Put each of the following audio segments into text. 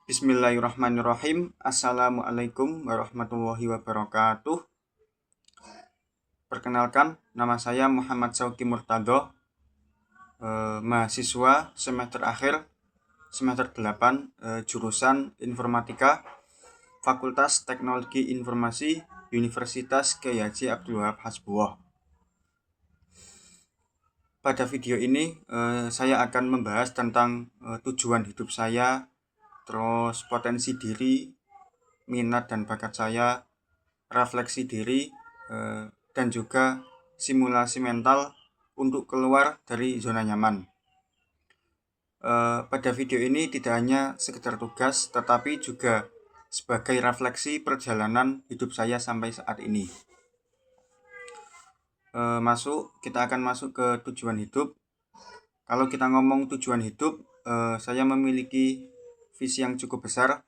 Bismillahirrahmanirrahim. Assalamualaikum warahmatullahi wabarakatuh. Perkenalkan, nama saya Muhammad Sauki Murtado, mahasiswa semester akhir, semester 8, jurusan Informatika, Fakultas Teknologi Informasi, Universitas Kyai Haji Abdul Wahab Hasbuloh. Pada video ini, saya akan membahas tentang tujuan hidup saya, terus potensi diri, minat dan bakat saya, refleksi diri, dan juga simulasi mental untuk keluar dari zona nyaman. Pada video ini tidak hanya sekedar tugas, tetapi juga sebagai refleksi perjalanan hidup saya sampai saat ini. Kita akan masuk ke tujuan hidup. Kalau kita ngomong tujuan hidup, saya memiliki visi yang cukup besar.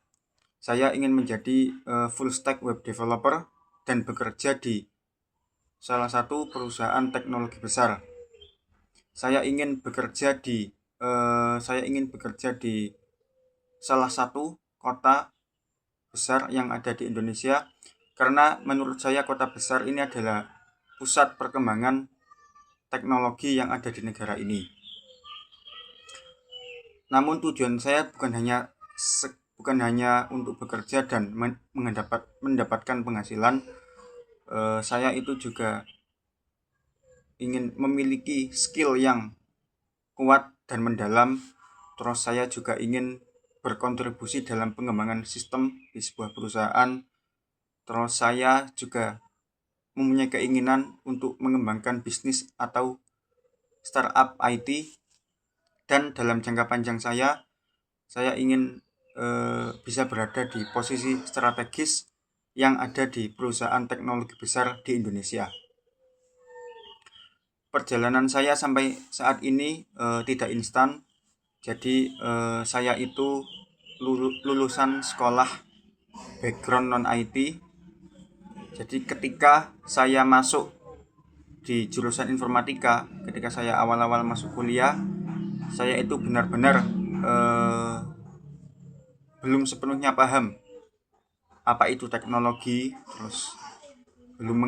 Saya ingin menjadi full stack web developer dan bekerja di salah satu perusahaan teknologi besar. Saya ingin bekerja di salah satu kota besar yang ada di Indonesia, karena menurut saya kota besar ini adalah pusat perkembangan teknologi yang ada di negara ini. Namun tujuan saya bukan hanya untuk bekerja dan mendapatkan penghasilan. Saya itu juga ingin memiliki skill yang kuat dan mendalam. Terus saya juga ingin berkontribusi dalam pengembangan sistem di sebuah perusahaan. Terus saya juga mempunyai keinginan untuk mengembangkan bisnis atau startup IT. Dan dalam jangka panjang saya ingin bisa berada di posisi strategis yang ada di perusahaan teknologi besar di Indonesia. Perjalanan saya sampai saat ini tidak instan. Jadi saya itu lulusan sekolah background non-IT. Jadi ketika saya masuk di jurusan informatika, ketika saya awal-awal masuk kuliah, saya itu benar-benar belum sepenuhnya paham apa itu teknologi, terus belum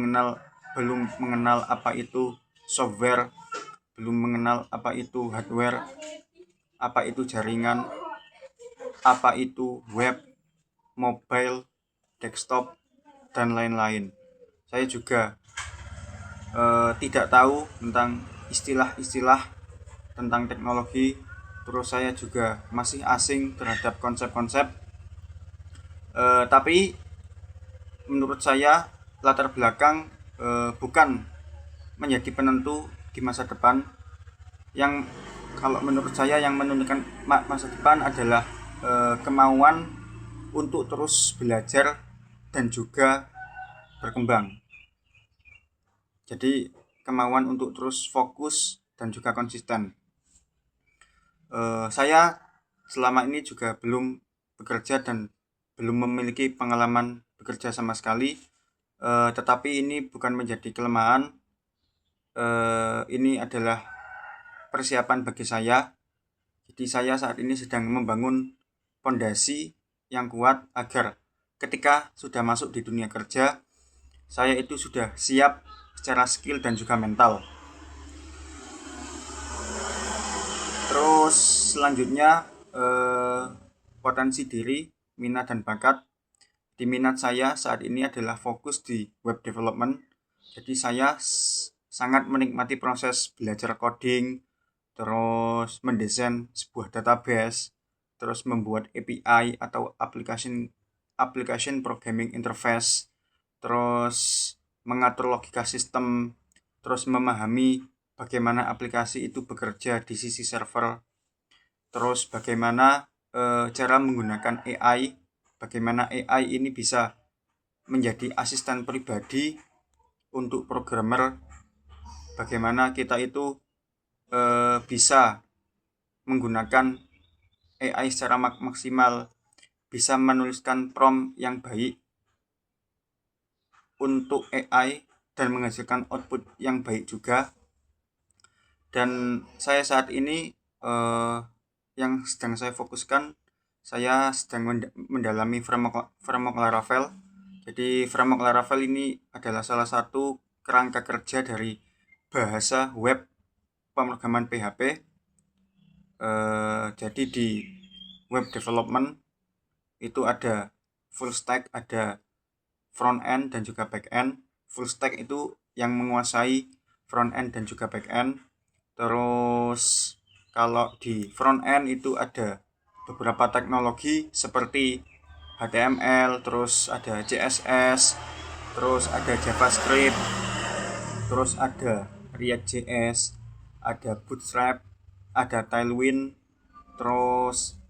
mengenal apa itu software, belum mengenal apa itu hardware, apa itu jaringan, apa itu web, mobile, desktop, dan lain-lain. Saya juga tidak tahu tentang istilah-istilah tentang teknologi. Terus saya juga masih asing terhadap konsep-konsep. Tapi menurut saya latar belakang bukan menjadi penentu di masa depan. Yang kalau menurut saya yang menentukan masa depan adalah kemauan untuk terus belajar dan juga berkembang. Jadi kemauan untuk terus fokus dan juga konsisten. Saya selama ini juga belum bekerja dan belum memiliki pengalaman bekerja sama sekali, tetapi ini bukan menjadi kelemahan. Ini adalah persiapan bagi saya. Jadi saya saat ini sedang membangun fondasi yang kuat agar ketika sudah masuk di dunia kerja, saya itu sudah siap secara skill dan juga mental. Terus selanjutnya potensi diri, minat dan bakat. Di minat saya saat ini adalah fokus di web development. Jadi saya sangat menikmati proses belajar coding, terus mendesain sebuah database, terus membuat API atau application programming interface, terus mengatur logika sistem, terus memahami bagaimana aplikasi itu bekerja di sisi server, terus bagaimana cara menggunakan AI, bagaimana AI ini bisa menjadi asisten pribadi untuk programmer, bagaimana kita itu bisa menggunakan AI secara maksimal, bisa menuliskan prompt yang baik untuk AI dan menghasilkan output yang baik juga. Dan saya saat ini yang sedang saya fokuskan, saya sedang mendalami framework Laravel. Jadi framework Laravel ini adalah salah satu kerangka kerja dari bahasa web pemrograman PHP. Jadi di web development itu ada full stack, ada front end dan juga back end. Full stack itu yang menguasai front end dan juga back end. Terus kalau di front end itu ada beberapa teknologi seperti HTML, terus ada CSS, terus ada JavaScript, terus ada React.js, ada Bootstrap, ada Tailwind, terus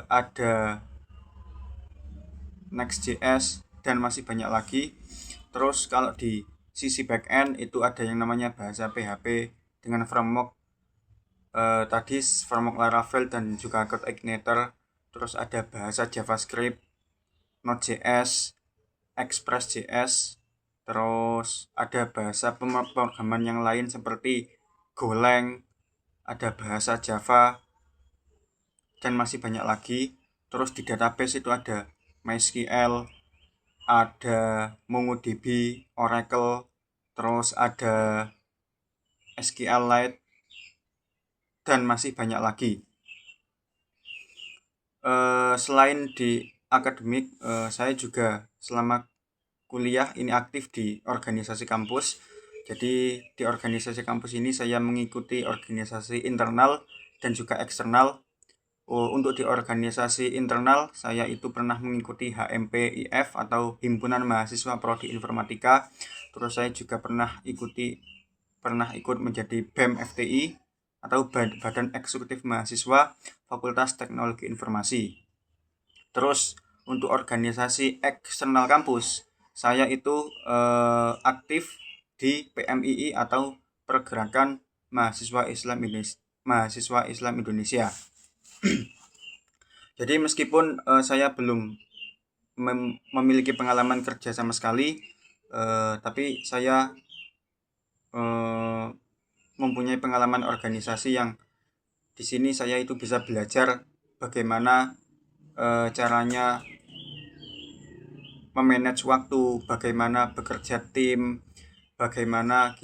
ada Next.js, dan masih banyak lagi. Terus kalau di sisi backend itu ada yang namanya bahasa PHP dengan framework tadi framework Laravel dan juga CodeIgniter. Terus ada bahasa JavaScript, Node.js, Express.js. Terus ada bahasa pemrograman yang lain seperti Golang, ada bahasa Java, dan masih banyak lagi. Terus di database itu ada MySQL, ada MongoDB, Oracle, terus ada SQLite, dan masih banyak lagi. Selain di akademik, saya juga selama kuliah ini aktif di organisasi kampus. Jadi di organisasi kampus ini saya mengikuti organisasi internal dan juga eksternal. Untuk di organisasi internal, saya itu pernah mengikuti HMPIF atau Himpunan Mahasiswa Prodi Informatika. Terus saya juga pernah ikut menjadi BEM FTI atau Badan Eksekutif Mahasiswa Fakultas Teknologi Informasi. Terus untuk organisasi eksternal kampus, saya itu aktif di PMII atau Pergerakan Mahasiswa Islam Indonesia. Jadi meskipun saya belum memiliki pengalaman kerja sama sekali, tapi saya mempunyai pengalaman organisasi yang di sini saya itu bisa belajar bagaimana caranya memanage waktu, bagaimana bekerja tim, bagaimana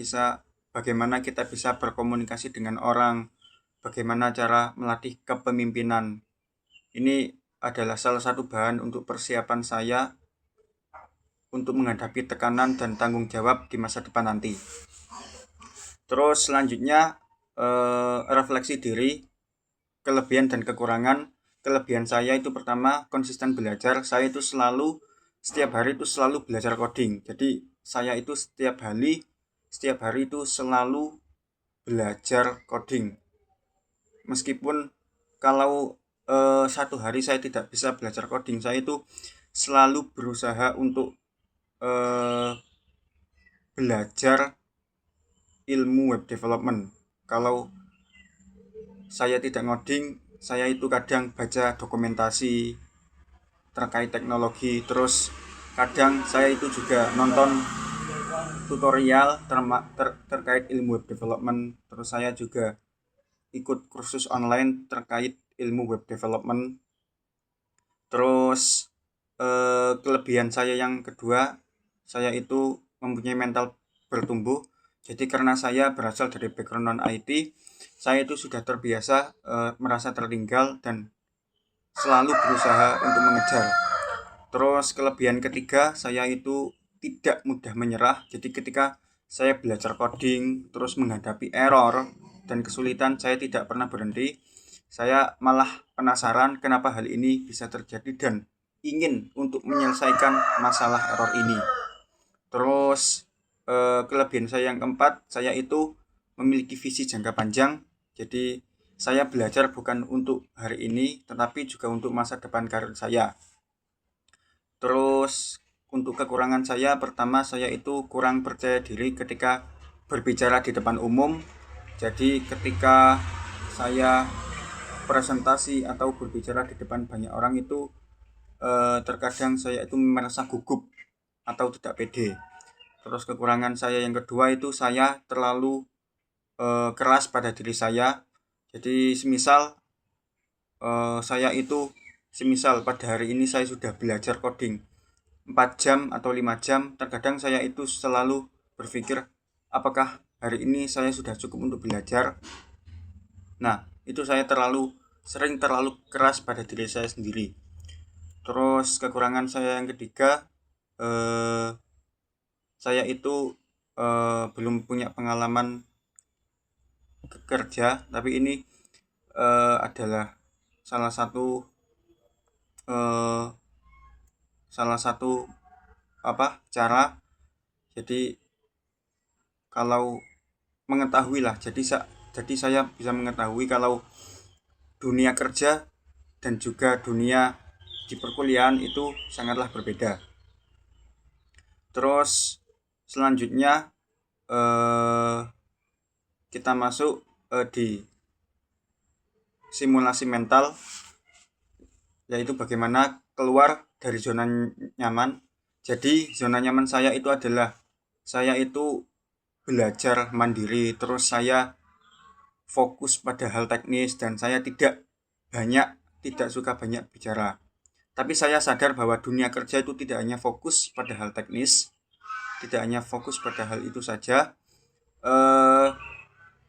kita bisa berkomunikasi dengan orang, bagaimana cara melatih kepemimpinan. Ini adalah salah satu bahan untuk persiapan saya untuk menghadapi tekanan dan tanggung jawab di masa depan nanti. Terus selanjutnya refleksi diri, kelebihan dan kekurangan. Kelebihan saya itu pertama konsisten belajar. Saya itu setiap hari itu selalu belajar coding. Jadi saya itu setiap hari itu selalu belajar coding. Meskipun kalau satu hari saya tidak bisa belajar coding, saya itu selalu berusaha untuk belajar ilmu web development. Kalau saya tidak ngoding, saya itu kadang baca dokumentasi terkait teknologi, terus kadang saya itu juga nonton tutorial terkait ilmu web development. Terus saya juga ikut kursus online terkait ilmu web development. Terus kelebihan saya yang kedua, saya itu mempunyai mental bertumbuh. Jadi karena saya berasal dari background non-IT, saya itu sudah terbiasa merasa tertinggal dan selalu berusaha untuk mengejar. Terus kelebihan ketiga, saya itu tidak mudah menyerah. Jadi ketika saya belajar coding, terus menghadapi error dan kesulitan, saya tidak pernah berhenti. Saya malah penasaran kenapa hal ini bisa terjadi dan ingin untuk menyelesaikan masalah error ini. Terus kelebihan saya yang keempat, saya itu memiliki visi jangka panjang. Jadi saya belajar bukan untuk hari ini, tetapi juga untuk masa depan karir saya. Terus untuk kekurangan saya, pertama saya itu kurang percaya diri ketika berbicara di depan umum. Jadi ketika saya presentasi atau berbicara di depan banyak orang itu terkadang saya itu merasa gugup atau tidak pede. Terus kekurangan saya yang kedua itu saya terlalu keras pada diri saya. Jadi semisal saya itu semisal pada hari ini saya sudah belajar coding 4 jam atau 5 jam, terkadang saya itu selalu berpikir apakah hari ini saya sudah cukup untuk belajar. Nah, itu saya terlalu keras pada diri saya sendiri. Terus kekurangan saya yang ketiga, saya itu belum punya pengalaman kerja, tapi ini adalah salah satu cara. Jadi kalau mengetahui lah, jadi saya bisa mengetahui kalau dunia kerja dan juga dunia di perkuliahan itu sangatlah berbeda. Terus selanjutnya kita masuk di simulasi mental, yaitu bagaimana keluar dari zona nyaman. Jadi zona nyaman saya itu adalah saya itu belajar mandiri, terus saya fokus pada hal teknis, dan saya tidak suka banyak bicara. Tapi saya sadar bahwa dunia kerja itu tidak hanya fokus pada hal teknis, tidak hanya fokus pada hal itu saja.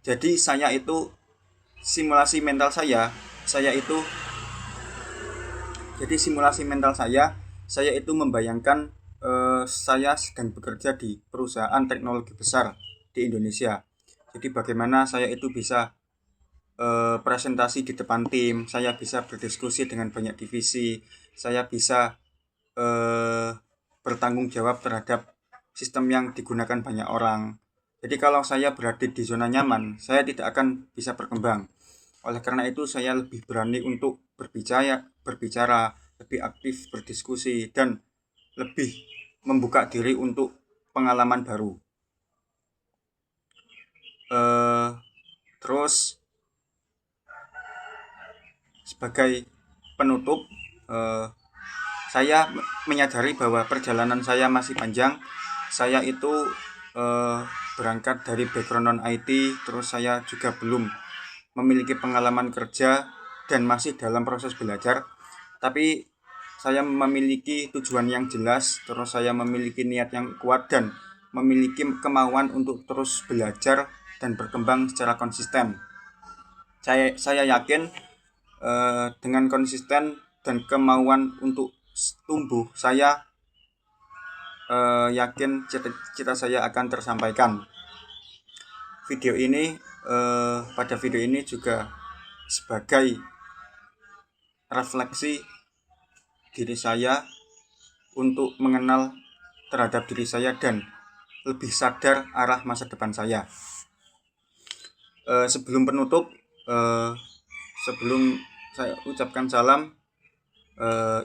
Jadi saya itu simulasi mental saya itu membayangkan saya sedang bekerja di perusahaan teknologi besar di Indonesia. Jadi bagaimana saya itu bisa presentasi di depan tim, saya bisa berdiskusi dengan banyak divisi, saya bisa bertanggung jawab terhadap sistem yang digunakan banyak orang. Jadi kalau saya berada di zona nyaman, saya tidak akan bisa berkembang. Oleh karena itu saya lebih berani untuk berbicara, lebih aktif berdiskusi, dan lebih membuka diri untuk pengalaman baru. Terus sebagai penutup, saya menyadari bahwa perjalanan saya masih panjang. Saya itu berangkat dari background non-IT, terus saya juga belum memiliki pengalaman kerja dan masih dalam proses belajar. Tapi saya memiliki tujuan yang jelas, terus saya memiliki niat yang kuat dan memiliki kemauan untuk terus belajar dan berkembang secara konsisten. Saya yakin dengan konsisten dan kemauan untuk tumbuh, saya yakin cita-cita saya akan tersampaikan. Pada video ini juga sebagai refleksi diri saya untuk mengenal terhadap diri saya dan lebih sadar arah masa depan saya. Sebelum penutup, sebelum saya ucapkan salam,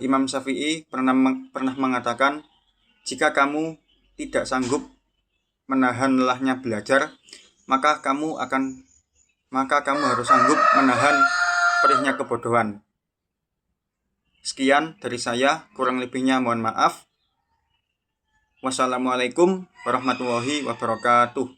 Imam Syafi'i pernah mengatakan, jika kamu tidak sanggup menahan lelahnya belajar, maka kamu harus sanggup menahan perihnya kebodohan. Sekian dari saya, kurang lebihnya mohon maaf. Wassalamualaikum warahmatullahi wabarakatuh.